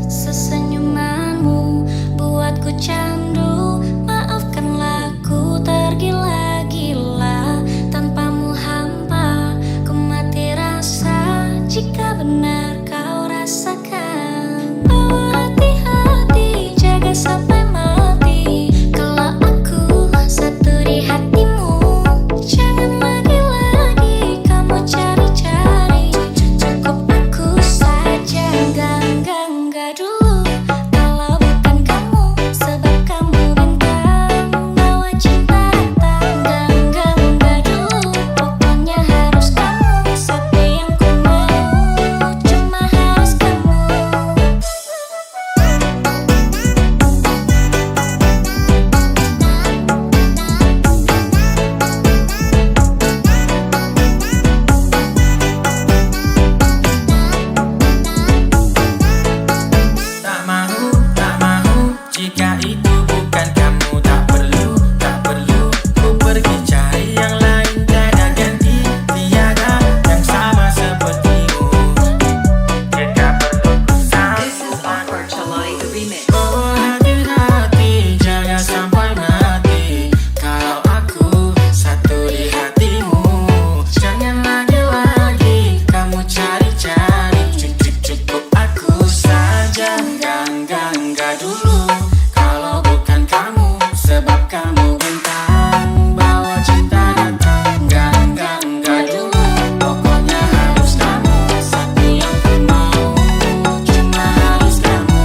Sesenyumanmu buatku candu. Maafkanlah ku tergila-gila. Tanpamu hampa ku mati rasa. Jika benar kau rasakan, bawa hati-hati, jaga sampai mati. Kalau aku satu di hatimu, jangan lagi-lagi kamu cari-cari. Cukup aku saja. Enggak dulu. Kalau bukan kamu, sebab kamu bintang bawa cinta datang. Enggak dulu. Pokoknya harus kamu, satu yang ku mau, cuma harus kamu. Tak mau, jika itu bukan kamu. Tak perlu, ku pergi cari yang lain. Tiada ganti, tiada yang sama sepertimu. Jika perlu ku This is Awkward Chalai the remix. bawa hati-hati, jaga sampai mati. Kalau aku satu di hatimu, jangan lagi-lagi kamu cari-cari. Cukup aku saja. Enggak dulu. Kalau bukan kamu, sebab kamu bintang bawa cinta datang. Enggak dulu. Pokoknya harus kamu, satu yang ku mau, cuma harus kamu.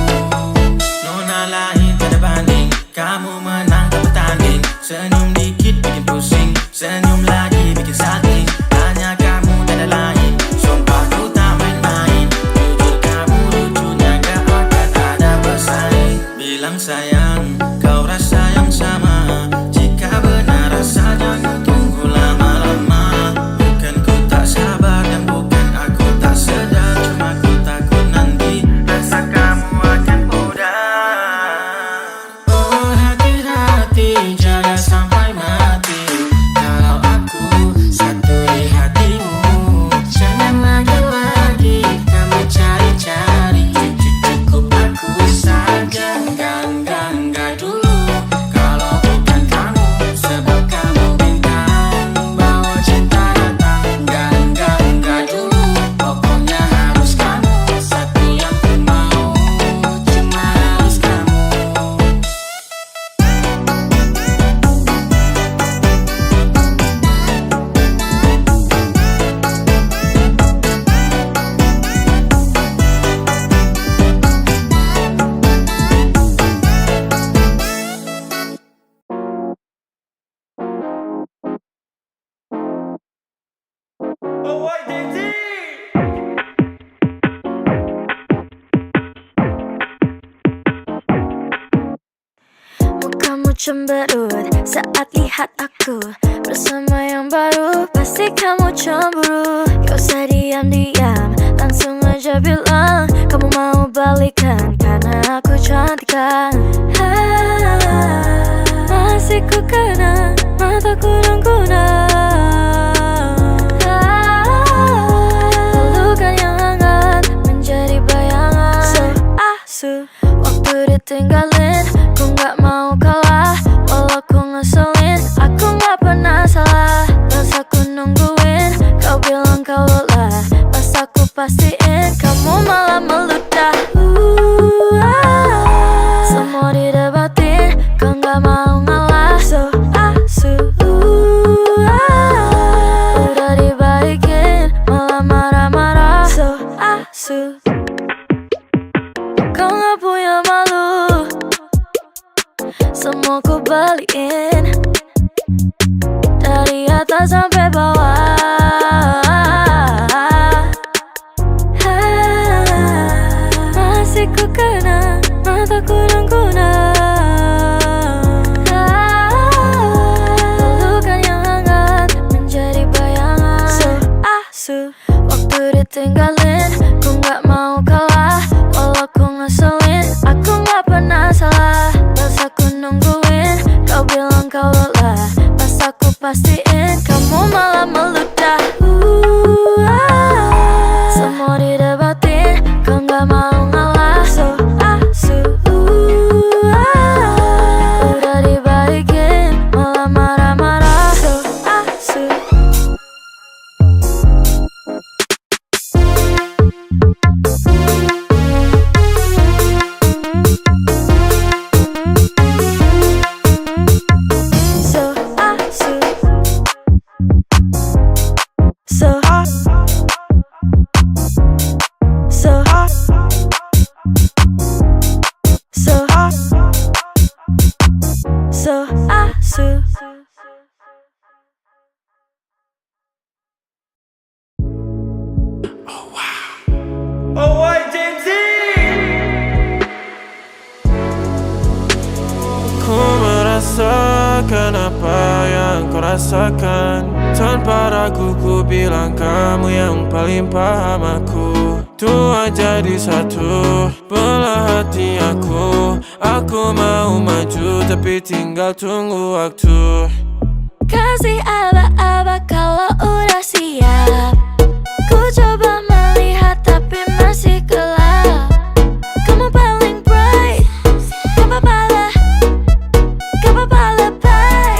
Nona lain tak ada banding, kamu menang tak bertanding. Senyum dikit bikin pusing, senyum lagi bikin salting. Hanya kamu tak ada lain, sumpah ku tak main-main. Jujur kamu lucunya gak akan ada bersaing. Bilang sayang, kau rasa yang sama. Jika benar rasa jangan tunggu lama-lama. Bukan ku tak sabar dan bukan aku tak sedar, cuma ku takut nanti rasa kamu akan pudar. Oh hati-hati, jaga sampai mati. Kalau aku satu di hatimu, jangan lagi-lagi kamu cari-cari. Cukup aku saja. Enggak dulu. Kalau bukan kamu, sebab kamu bintang bawa cinta datang. Enggak dulu. Pokoknya harus kamu, satu yang ku mau, cuma harus kamu. Mukamu cemberut saat lihat aku bersama yang baru. Pasti kamu cemburu. Gak usah diam-diam, langsung aja bilang kamu mau balikan karena aku cantik kan. Masih ku kenang mataku dan kunang. Pelukan yang hangat menjadi bayangan. So waktu ditinggalin, ku gak mau kalah. Walau ku ngeselin, aku gak pernah salah. Pas aku nungguin, kau bilang kau lelah. Pas aku pastiin, kamu malah meludah. Semua didebatin, kau gak mau ngalah. So udah dibaikin, malah marah-marah. So kau gak punya malu, semua ku beliin, dari atas sampai bawah. Masih ku kenang mataku dan kunang. Pelukan yang hangat menjadi bayangan. So waktu ditinggalin, ku gak mau kalah. Walau ku ngeselin, aku gak pernah salah. Pas aku nungguin, kau bilang kau lelah. Pas aku pastiin, kamu malah meludah. Semua didebatin, kau gak mau ngalah. So rasakan. Tanpa ragu ku bilang kamu yang paling paham aku. Tua jadi satu, belah hati aku. Aku mau maju tapi tinggal tunggu waktu. Kasih aba-aba kalau udah siap. Ku coba melihat tapi masih gelap. Kamu paling bright, gak apa-apa lebay.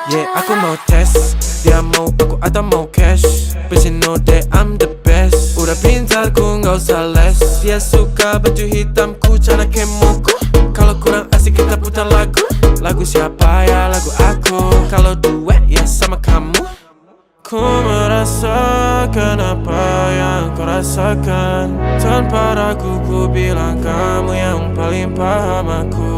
Yeah, aku mau tes. Dia mau aku atau mau cash. But you know that I'm the best. Udah pintar ku gak usah les. Dia suka baju hitamku, cara kemoku. Kalau kurang asik kita putar lagu. Lagu siapa ya? Lagu aku. Kalau duet ya sama kamu. Ku merasakan apa yang kau rasakan. Tanpa ragu ku bilang kamu yang paling paham aku.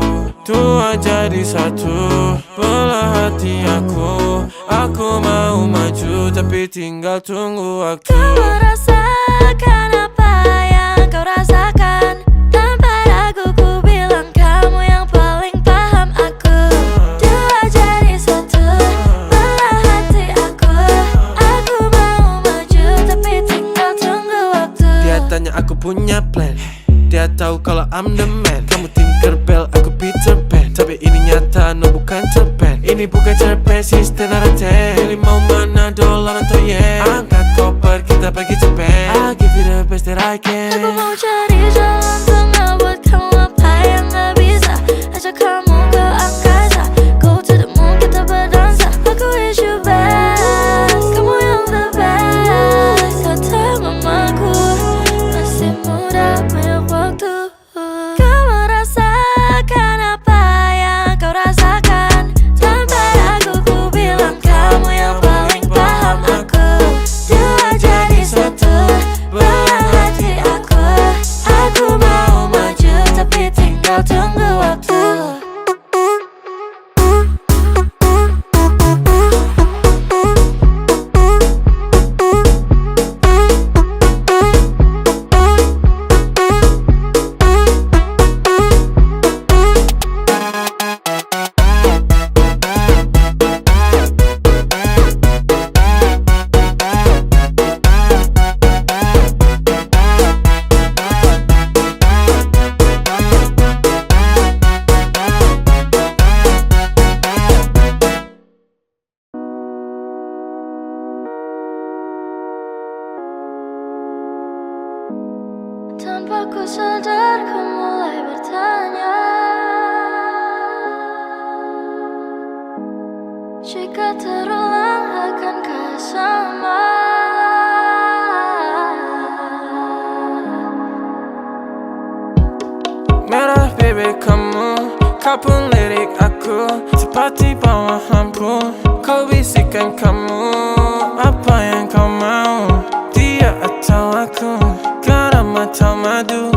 Tua jadi satu, belah hati aku. Aku mau maju tapi tinggal tunggu waktu. Kau merasakan apa yang kau rasakan. Tanpa ragu ku bilang kamu yang paling paham aku. Dua jadi satu, belah hati aku. Aku mau maju tapi tinggal tunggu waktu. Dia tanya aku punya plan. Dia tahu kalau I'm the man. Kamu Tinkerbell, aku Peter Pan. Tapi ini nyata, no bukan cerpen. Ini bukan cerpen, sistem narate. Pilih mau mana, dolar atau yen. Angkat koper, kita pergi Japan. I'll give you the best that I can. Aku mau cari jalan tengah buat kamu apa yang gak bisa. Ajak kamu ke angkasa, go to the moon, kita berdansa. Aku wish you best, kamu yang the best. Kata mamaku, masih muda banyak waktu. Kau merasakan apa yang kau rasakan. Tanpa ragu ku bilang kamu yang paling paham aku. Dua jadi satu, belah hati aku. Aku mau maju tapi tinggal tunggu waktu. Tanpa ku sadar ku mulai bertanya, jika terulang akankah sama? Merah bibir kamu, kau pun lirik aku. Seperti bawahanku, kau bisikan kamu. Apa yang kau mau, dia atau aku? Garam atau madu?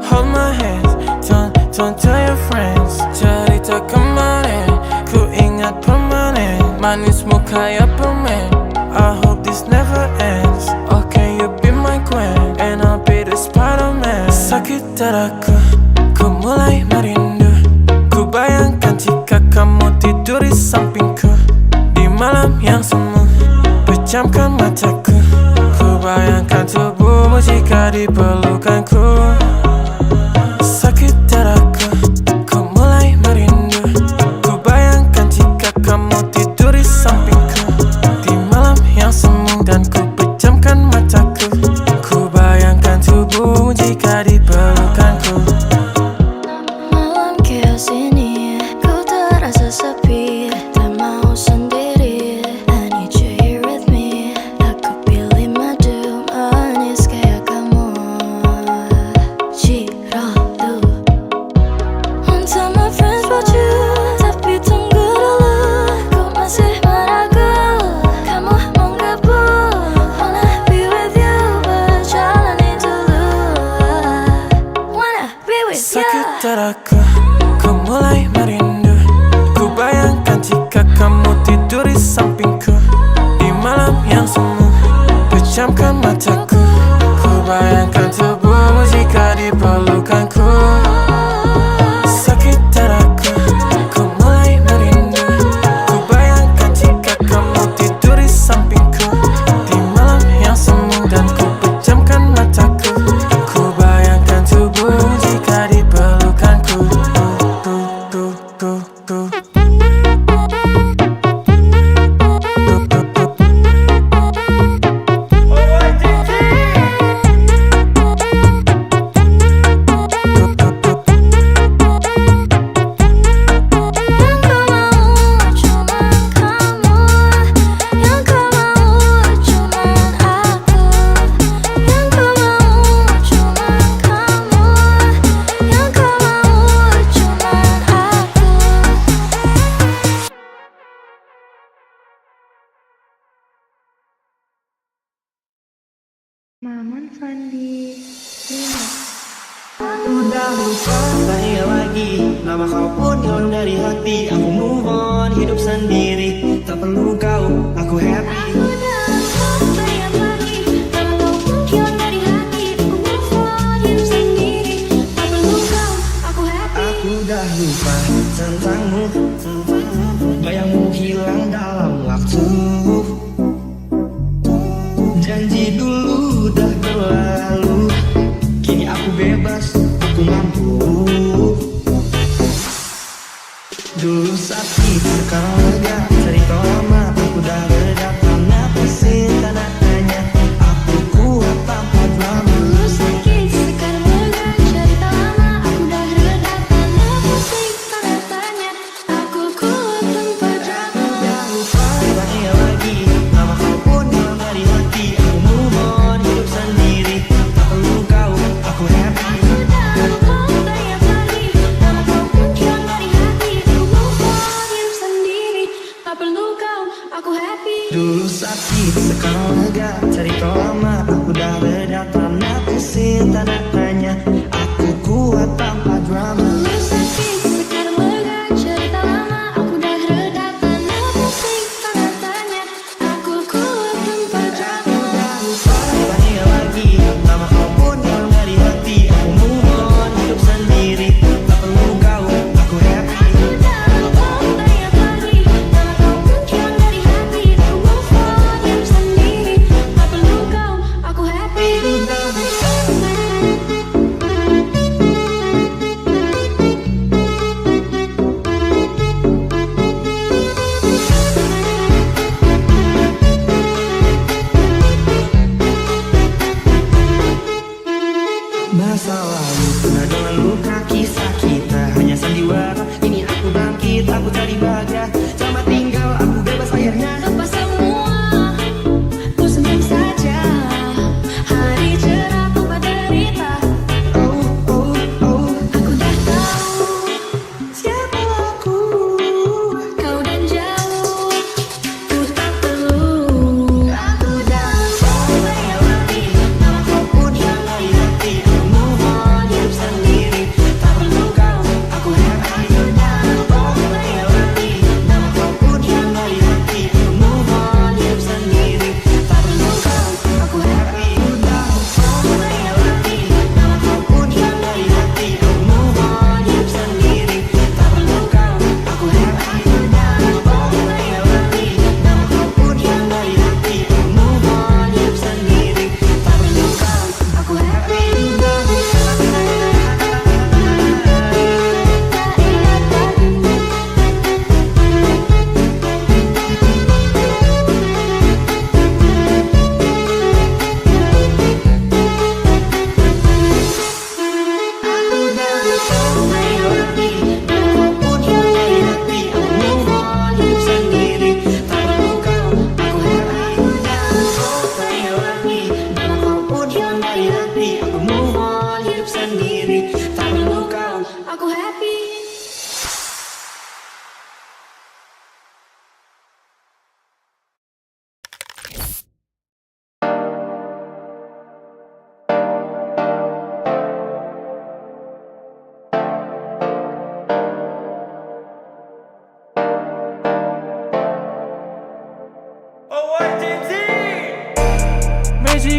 Hold my hands, don't tell your friends. Cerita kemarin, ku ingat permanen. Manismu kayak permen, I hope this never ends. Okay, you be my queen, and I'll be the Spider-Man. Sakit dadaku, ku mulai merindu. Ku bayangkan jika kamu tidur di sampingku. Di malam yang semu, pejamkan mataku. Ku bayangkan tubuhmu jika dipelukanku. Sakit dadaku, ku mulai merindu. Ku bayangkan jika kamu tidur di sampingku. Di malam yang semu dan ku pejamkan mataku. Ku bayangkan tubuhmu jika dipelukanku. Malam chaos ini, ku terasa sepi. Tak mau sendiri, I need you here with me. Aku pilih madu manis kayak kamu. Cirodu. Want tell my friends about you, tapi tunggu dulu. Ku masih meragu, kamu mau gabung. Wanna be with you, berjalani dulu. Wanna be with you. Sakit dadaku, ku mulai merindu. Ku bayangkan jika kamu tidur di sampingku. Di malam yang semu, pejamkan mataku. Ku bayangkan tubuhmu jika dipelukanku. Sakit dadaku, ku mulai merindu. Ku bayangkan lupa, tak ingat lagi nama kau pun hilang dari hati. Aku move on, hidup sendiri, tak perlu kau, aku happy. Aku dah lupa, tak ingat lagi nama kau pun hilang dari hati. Aku move on, hidup sendiri, tak perlu kau, aku happy. Aku dah lupa tentangmu, bayangmu hilang dalam waktu. Janji dulu dah berlalu, kini aku bebas, aku mampu. Dulu sakit, sekarang lega, cerita lama aku dah reda. Karena pusing tanah tanya, aku kuat tanpa drama. Dulu sakit, sekarang lega, cerita lama aku dah reda. Karena pusing tanda tanya, aku kuat tanpa drama. Dah lupa, tak ingat lagi nama kau pun hilang dari hati. Aku move on, hidup sendiri, tak perlu kau, aku happy. Aku dah lupa, tak ingat lagi nama kau pun hilang dari hati. Aku move on, hidup sendiri, tak perlu kau, aku happy. Dulu sakit, sekarang lega, cerita lama aku dah reda. Karena pusing tanda tanya, aku kuat tanpa drama. Dulu sakit, sekarang lega, cerita lama aku dah reda. Karena pusing tanda tanya, aku kuat tanpa drama. Dah lupa, tak ingat lagi nama kau pun hilang dari hati. Aku move on, hidup sendiri, tak perlu kau, aku happy. Aku dah lupa, tak ingat lagi nama kau pun hilang dari hati. Aku move on, hidup sendiri, tak perlu kau, aku happy. Masa lalu penuh dengan luka, kisah kita hanya sandiwara. Kini aku bangkit, aku cari bahagia. Selamat tinggal, aku bebas akhirnya. Lepas semua, ku senang saja. Hari cerah tanpa derita. Oh, oh, oh, Aku dah tahu siapa aku? kau dan jauh, ku tak perlu. Aku dah lupa, tak ingat lagi Nama kau pun hilang dari hati. Aku move on, hidup sendiri, tak perlu kau, aku happy. aku dah lupa, tak ingat lagi Nama kau pun hilang dari hati. Aku move on, hidup sendiri, tak perlu kau, aku happy. Udah lupa, tak ingat lagi nama kau pun hilang dari hati. Aku move on, hidup sendiri, tak perlu kau, aku happy. Udah lupa, tak ingat lagi nama kau pun hilang dari hati. Aku move on, hidup sendiri, tak perlu kau, aku happy. Udah lupa, tak ingat lagi. aku dah lupa, tak ingat lagi nama kau pun hilang dari hati. Aku move on, hidup sendiri, tak perlu kau, aku happy. Udah lupa, tak ingat lagi nama kau pun hilang dari hati. Aku move on, hidup sendiri, tak perlu kau, Aku happy.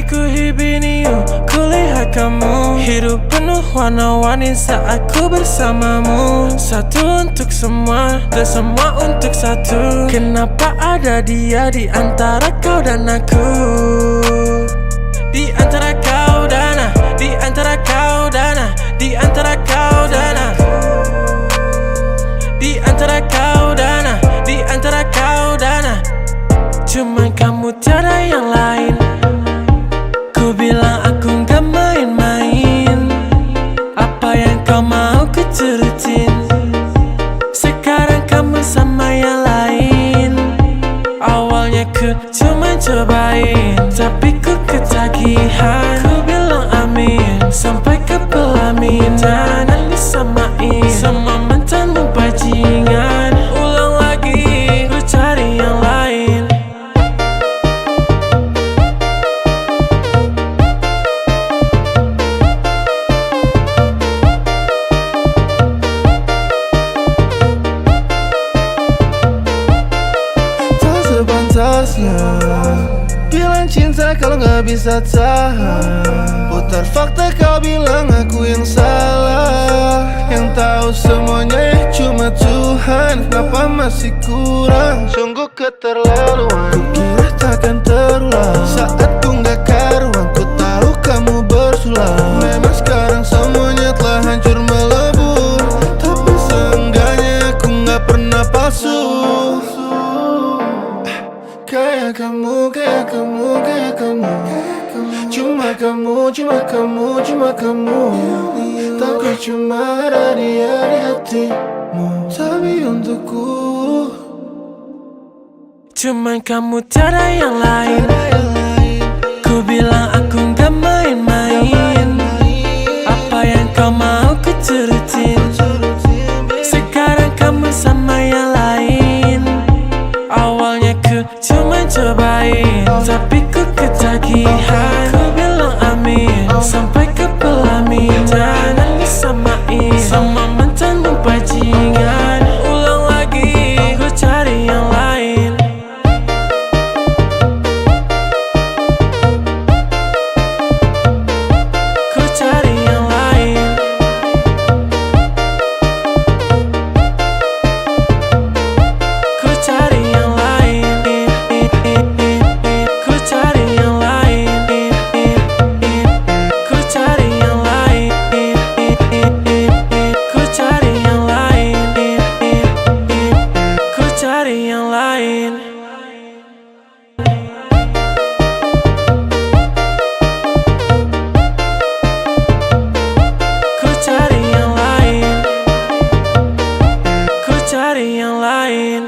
Ku hibiniu, kulihat kamu hidup penuh warna-warni saat ku bersamamu. Satu untuk semua dan semua untuk satu. Kenapa ada dia di antara kau dan aku? Di antara kau dan aku, di antara kau dan aku, di antara kau dan aku, di antara kau dan aku, di antara kau dan aku. Cuman kamu tiada yang lain. Ku bilang aku gak main-main. Apa yang kau mau ku turutin. Sekarang kamu sama yang lain. Awalnya ku cuma cobain, tapi bisa tahan. Putar fakta kau bilang aku yang salah. Yang tahu semuanya cuma Tuhan. Kenapa masih kurang? Sungguh keterlaluan. Kukira takkan terulang. Saat ku gak karuan, ku tahu kamu bersulang. Memang sekarang semuanya telah hancur melebur, tapi seenggaknya aku gak pernah palsu. Kayak kamu, kayak kamu, kayak kamu. Cuma kamu, cuma kamu, cuma kamu. Tapi cuma ada dia di hatimu. Tapi untukku Cuman kamu, tiada yang lain. Ku bilang aku gak main-main. Apa yang kau mau ku turutin. Sekarang kamu sama yang lain. Awalnya ku cuma cobain, tapi ku ketagihan. Ku bilang amin, sampai ke pelamin. Jangan disamain sama mantanmu bajingan. Ulang lagi, ku cari yang lain. Ku cari yang lain. Ku cari yang lain. Ku cari yang lain. Ku cari yang lain. Ku cari yang lain. Ku cari yang lain. Ku cari yang lain. Ku cari yang lain.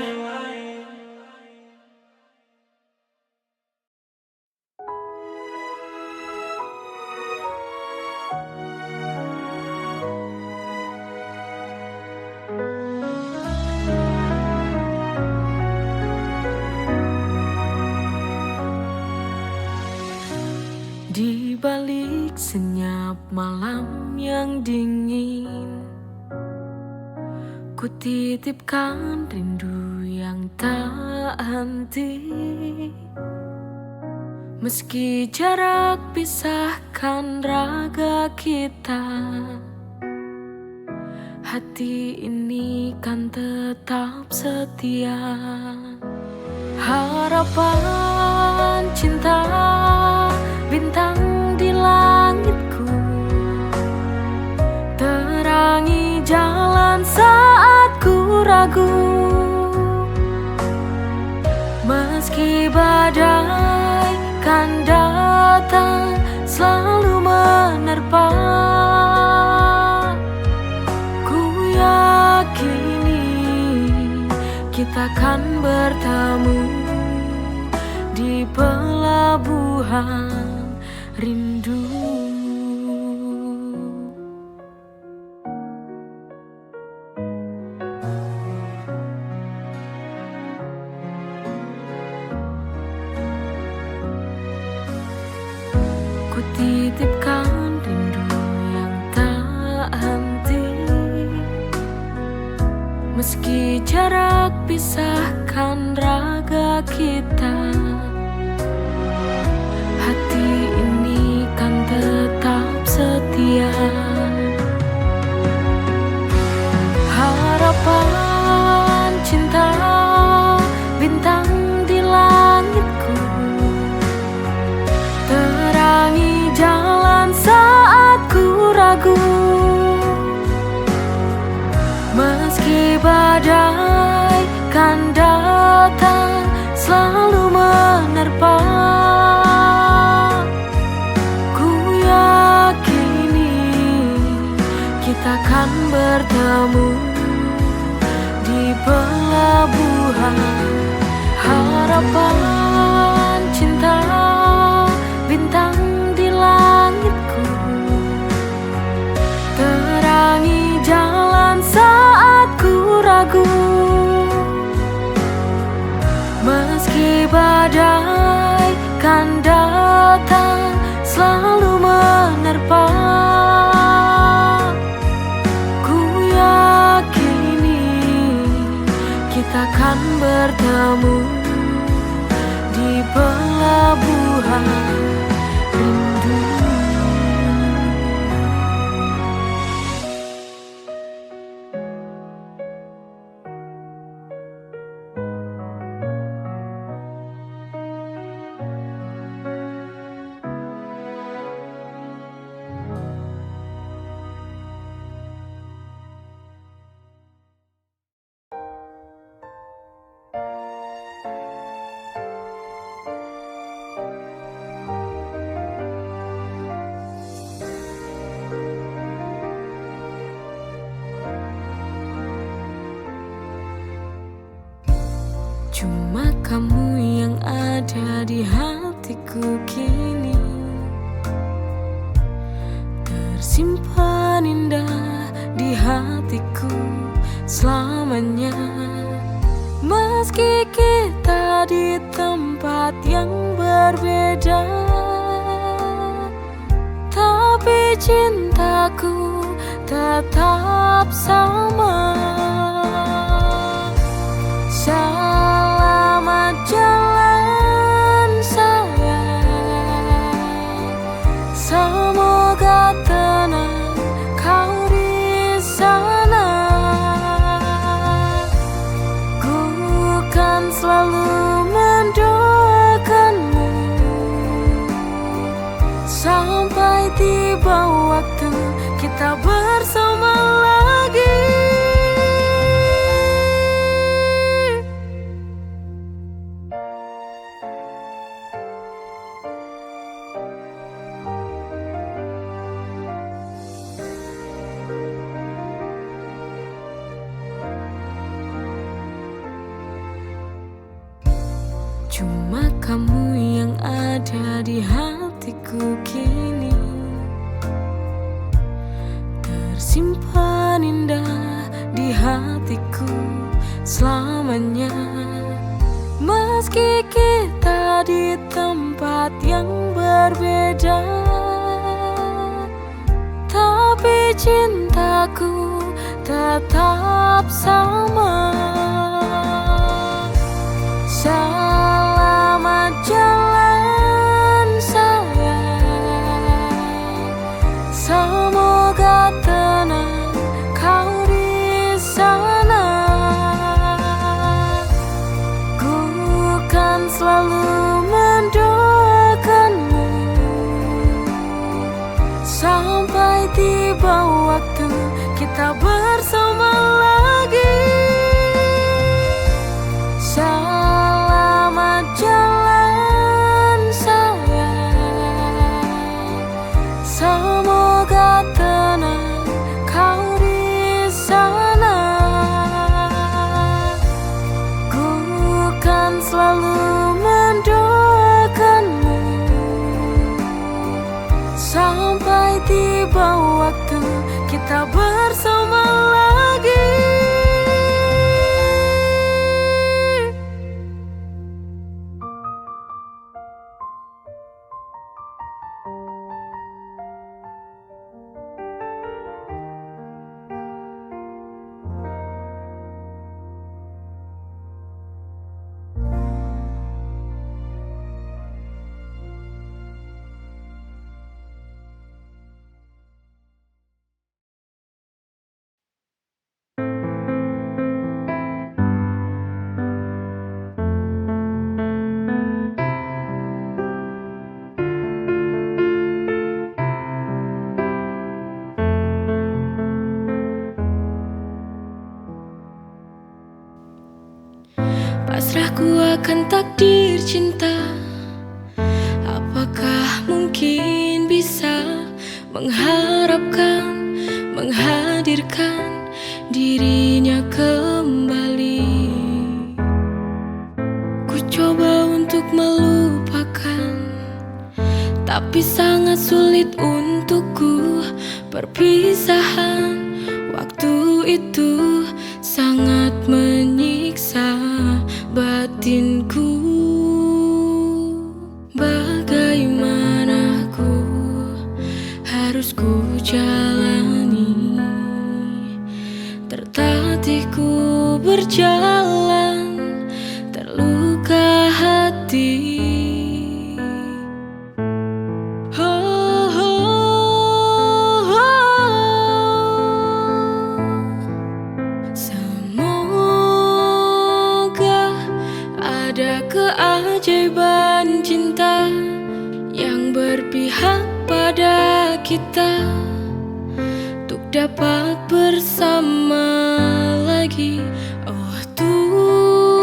Di balik senyap malam yang dingin, ku titipkan rindu yang tak henti. Meski jarak pisahkan raga kita, hati ini kan tetap setia. Harapan cinta, bintang di langitku, terangi jalan saat ku ragu. Meski badai kan datang selalu menerpa, ku yakini kita kan bertemu di pelabuhan rindu. Ku titipkan rindu yang tak henti. Meski jarak pisahkan raga kita, hati ini kan tetap setia. Harapan cinta, bintang di langitku, terangi jalan saat ku ragu. Meski badai kan datang selalu menerpa, ku yakini kita kan bertemu di pelabuhan. Harapan cinta, bintang di langitku, terangi jalan saat ku ragu. Meski badai kan datang selalu menerpa, ku yakini kita kan bertemu di pelabuhan Cuma kamu yang ada di hatiku kini, tersimpan indah di hatiku selamanya. Meski kita di tempat yang berbeda, tapi cintaku tetap sama. Selamat jalan sayang, semoga tenang kau di sana. Ku kan selalu mendoakanmu sampai tiba waktu kita bersama lagi. Cuma kamu yang ada di hatiku kini, tersimpan indah di hatiku selamanya. Meski kita di tempat yang berbeda, tapi cintaku tetap sama. Selamat jalan sayang, semoga tenang kau di sana. Ku kan selalu mendoakanmu sampai tiba waktu kita bersama lagi. Selamat jalan sayang, semoga tenang kau di sana. Ku kan selalu mendoakanmu sampai tiba waktu kita bersama lagi. Pasrahku akan takdir cinta. Apakah mungkin bisa mengharapkan, menghadirkan dirinya kembali? Ku coba untuk melupakan, tapi sangat sulit untukku. Perpisahan waktu itu sangat menyiksa batinku. Bagaimana ku harus ku jalani, tertatih ku berjalan, terluka hati. Ada keajaiban cinta yang berpihak pada kita, untuk dapat bersama lagi. Oh Tuhan,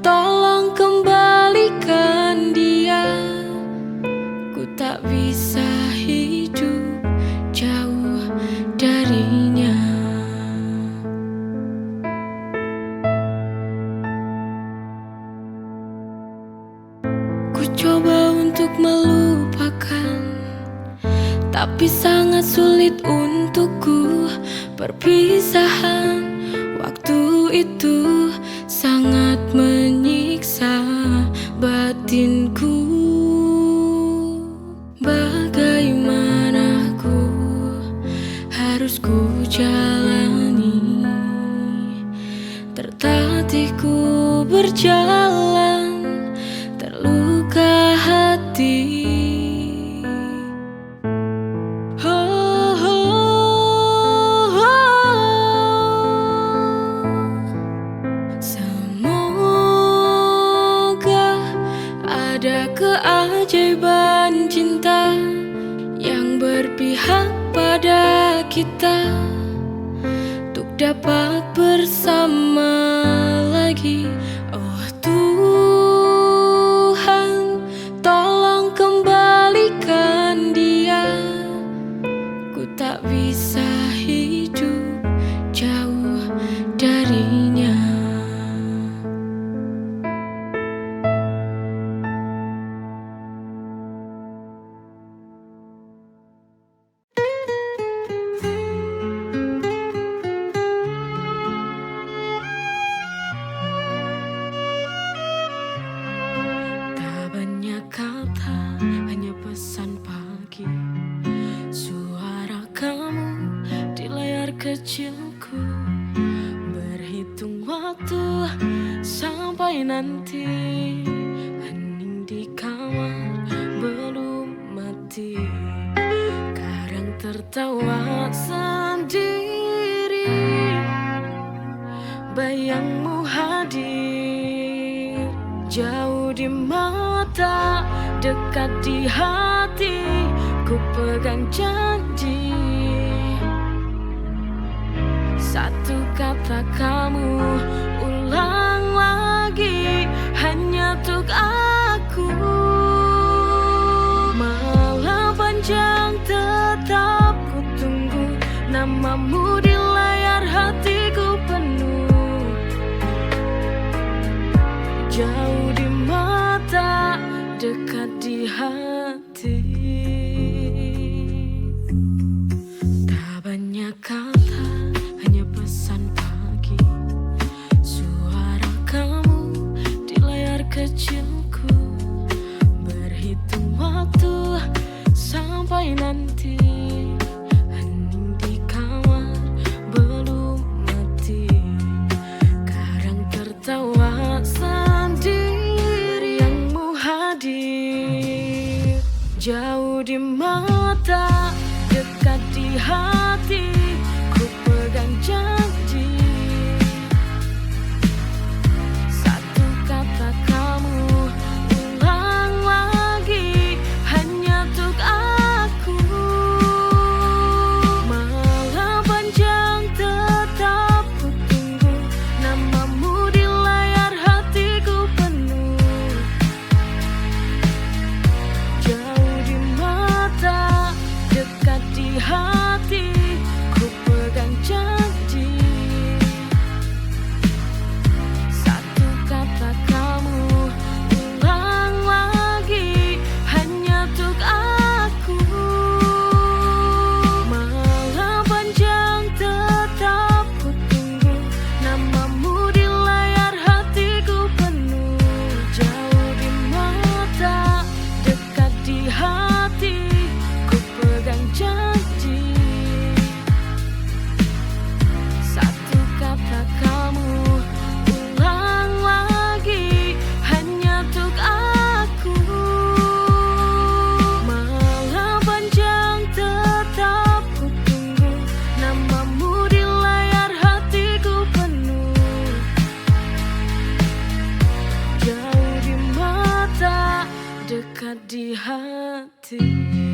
tolong kembalikan dia. Ku tak bisa hidup jauh darinya. tapi sangat sulit untukku. Perpisahan waktu itu sangat menyiksa batinku. Bagaimana ku harus ku jalani, tertatih ku berjalan, terluka hati. Ada keajaiban cinta yang berpihak pada kita, untuk dapat bersama lagi. Oh Tuhan, tolong kembalikan dia. Ku tak bisa hidup jauh darinya. Kata hanya pesan pagi, suara kamu di layar kecilku. Berhitung waktu sampai nanti, hening di kamar belum mati. Kadang tertawa sendiri, bayangmu hadir. Jauh di mata, dekat di hati, ku pegang janji. Satu kata kamu ulang lagi, hanya untuk aku. Malam panjang tetap ku tunggu, namamu di layar hatiku penuh. Jauh di mata, dekat di hati. Tak banyak kata, hanya pesan pagi. Suara kamu di layar kecilku. Berhitung waktu sampai nanti, hening di kamar belum mati. Kadang tertawa sendiri, yangmu hadir. Jauh di mata, dekat di hati, ku pegang janji. Satu kata kamu ulang lagi, hanya untuk aku. Malam panjang tetap ku tunggu, namamu di layar hatiku penuh. Jauh di mata, dekat di hati, ku pegang janji. Satu kata kamu ulang lagi, hanya untuk aku. Malam panjang tetap ku tunggu, namamu di layar hatiku penuh. Jauh di mata, dekat di hati, ku pegang janji. Satu kata kamu ulang lagi, hanya untuk aku. Malam panjang tetap ku tunggu, namamu di layar hatiku penuh. Jauh di mata, dekat di hati.